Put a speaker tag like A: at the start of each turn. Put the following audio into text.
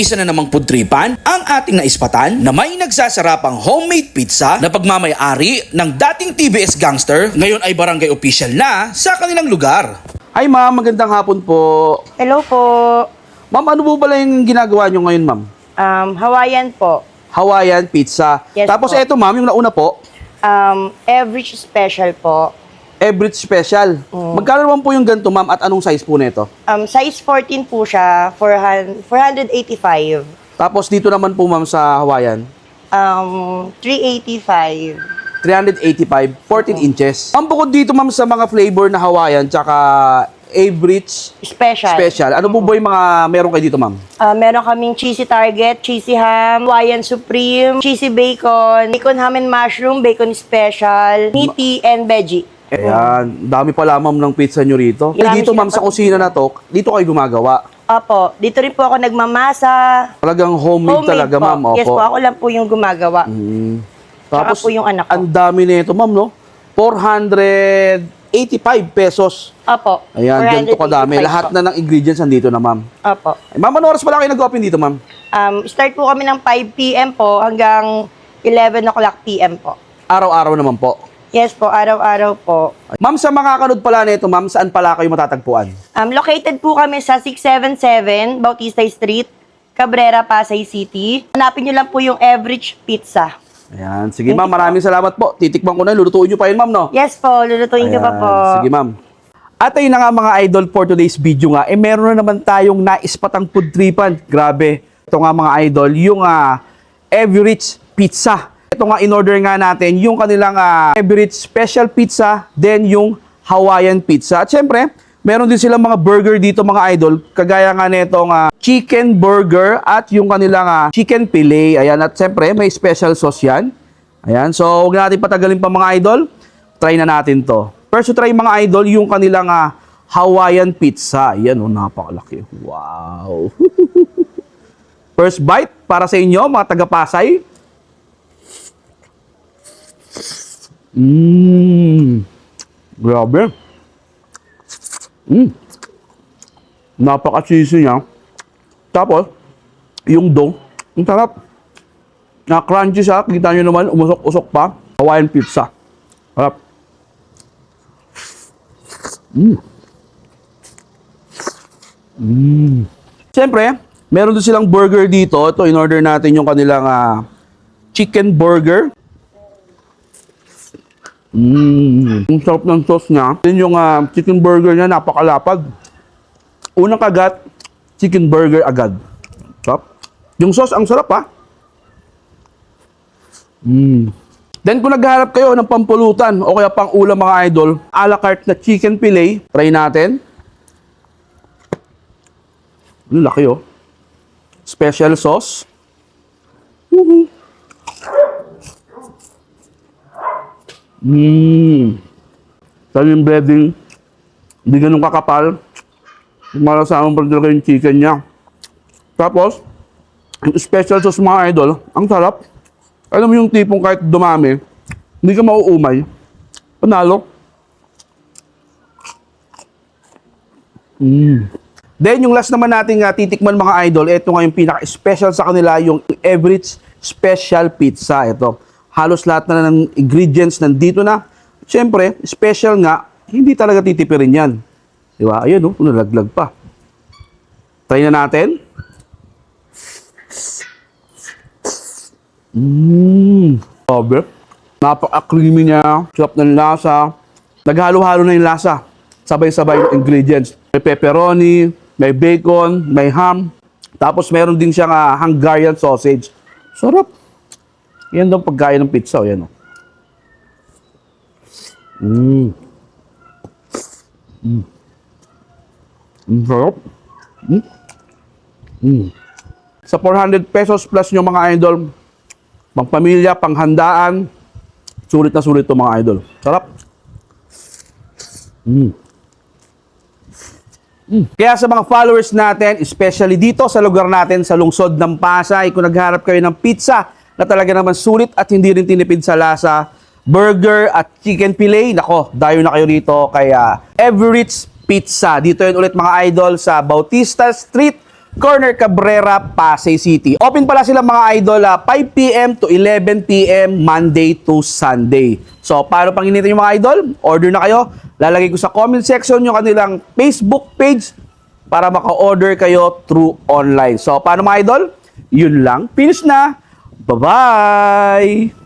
A: Isa na namang pudtripan ang ating naispatan na may nagsasarapang homemade pizza na pagmamay-ari ng dating TBS gangster, ngayon ay barangay official na sa kanilang lugar.
B: Hi ma'am, magandang hapon po.
C: Hello po.
B: Ma'am, ano po pala yung ginagawa nyo ngayon ma'am?
C: Hawaiian po.
B: Hawaiian pizza.
C: Yes
B: Tapos
C: po.
B: eto ma'am, yung nauna po,
C: Average special po.
B: Everett Special. Magkano naman po yung ganito ma'am at anong size po nito?
C: Size 14 po siya, 485.
B: Tapos dito naman po ma'am sa Hawaiian,
C: 385.
B: 385, 14 inches. Ma'am, bukod dito ma'am sa mga flavor na Hawaiian tsaka Everett
C: Special.
B: Special, ano po ba yung mga meron kayo dito ma'am?
C: Meron kaming cheesy target, cheesy ham, Hawaiian supreme, cheesy bacon, bacon ham and mushroom, bacon special, meaty, and veggie.
B: Ayan, dami pala ma'am ng pizza nyo rito.
C: Marami
B: Dito ma'am
C: silang
B: sa kusina na to, dito kayo gumagawa.
C: Opo, dito rin po ako nagmamasa.
B: Talagang homemade talaga
C: po.
B: ma'am.
C: Yes po, ako lang po yung gumagawa. Tsaka
B: Tapos
C: po yung anak ko.
B: ang dami nito ma'am no? 485 pesos.
C: Opo.
B: Ayan, ganito kadami.
C: 485
B: Lahat
C: po.
B: na ng ingredients nandito na ma'am.
C: Opo.
B: Ay, ma'am, ano oras pala kayo nag-open dito ma'am?
C: Start po kami ng 5 p.m. po hanggang 11 o'clock p.m. po.
B: Araw-araw naman po.
C: Yes po, araw-araw po.
B: Ma'am, sa mga kanood pala nito ma'am, saan pala kayo matatagpuan?
C: Located po kami sa 677 Bautista Street, Cabrera, Pasay City. Hanapin nyo lang po yung Average Pizza.
B: Ayan, sige ma'am, maraming salamat po. Titikman ko na, lulutuin nyo pa yun ma'am no?
C: Yes po, lulutuin ko pa po.
B: Sige ma'am. At ayun na nga mga idol, for today's video nga, meron na naman tayong naispatang food tripan. Grabe. Ito nga mga idol, yung Everett Pizza. Ito nga in-order nga natin, yung kanilang Everett Special Pizza, then yung Hawaiian Pizza. At syempre, meron din silang mga burger dito mga idol, kagaya nga nitong chicken burger at yung kanilang chicken fillet. Ayan, at syempre, may special sauce yan. Ayan, so huwag natin patagalin pa mga idol. Try na natin to. First to try mga idol, yung kanilang Hawaiian pizza. Ayan, oh, napakalaki. Wow. First bite para sa inyo, mga taga-Pasay. Grabe. Napaka-cheesy niya. Tapos, yung dough, ang sarap. Na-crunchy siya. Kita nyo naman, umusok-usok pa. Hawaiian pizza. Sarap. Siyempre, meron din silang burger dito. Ito, in-order natin yung kanilang chicken burger. Ang sarap ng sauce niya. Then yung chicken burger niya, napakalapad. Unang kagat, chicken burger agad. Sarap. Yung sauce, ang sarap ha. Then kung naghahanap kayo ng pampulutan o kaya pang ulam mga idol, a la carte na chicken fillet, try natin. Ang laki oh. Special sauce. Sabi yung breading, hindi ganun kakapal. Malasama pa talaga yung chicken niya. Tapos, yung special sauce mga idol, ang sarap. Alam mo yung tipong kahit dumami, hindi ka mauumay. Panalo. Then, yung last naman natin titikman mga idol, ito nga yung pinaka-special sa kanila, yung Everett Special Pizza. Ito. Halos lahat na ng ingredients nandito na. Siyempre, special nga, hindi talaga titipirin yan. Di ba? Ayan, oh, nalaglag pa. Try na natin. Sabi. Napaka-creamy niya. Sarap ng lasa. Naghalo-halo na yung lasa. Sabay-sabay yung ingredients. May pepperoni, may bacon, may ham. Tapos meron din siyang Hungarian sausage. Sarap. Yan daw pagkain ng pizza. Yan, oh. Sarap. Sa 400 pesos plus nyo mga idol, pang pamilya, pang handaan, sulit na sulit to mga idol. Sarap. Kaya sa mga followers natin, especially dito sa lugar natin sa lungsod ng Pasay, kung nagharap kayo ng pizza na talaga naman sulit at hindi rin tinipid sa lasa, burger at chicken fillet, nako, dayo na kayo dito kay Everett Pizza. Dito yun ulit mga idol sa Bautista Street, Corner Cabrera, Pasay City. Open pala sila mga idol 5 p.m. to 11 p.m. Monday to Sunday. So, paano pang initin yung mga idol? Order na kayo. Lalagay ko sa comment section yung kanilang Facebook page para maka-order kayo through online. So, paano mga idol? Yun lang. Finish na. Bye-bye!